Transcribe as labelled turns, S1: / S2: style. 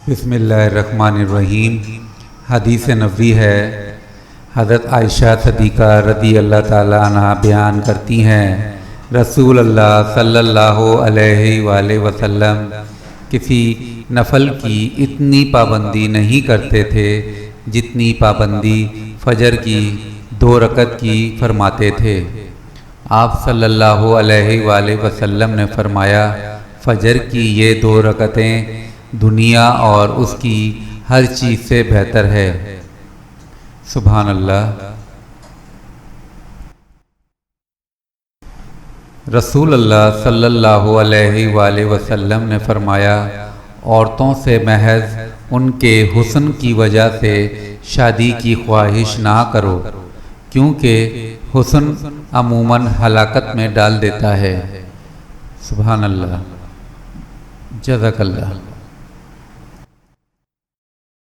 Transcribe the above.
S1: बिस्मिल्लाहिर्रहमानिर्रहीम। हदीस नबवी है। हज़रत आयशा सदीक़ा रज़ी अल्लाह ताला अन्हा बयान करती हैं, रसूल अल्लाह सल्लल्लाहु अलैहि वसल्लम किसी नफल की इतनी पाबंदी नहीं करते थे जितनी पाबंदी फ़जर की 2 रकत की फरमाते थे। आप सल्लल्लाहु अलैहि वसल्लम ने फरमाया, फ़जर की ये 2 रकतें दुनिया और उसकी हर चीज़ से बेहतर है। सुभान अल्लाह। रसूल अल्लाह सल्लल्लाहु अलैहि वसल्लम ने फरमाया, औरतों से महज उनके हुस्न की वजह से शादी की ख्वाहिश ना करो, क्योंकि हुस्न अमूमन हलाकत में डाल देता है। सुभान अल्लाह। जज़ाकल्लाह।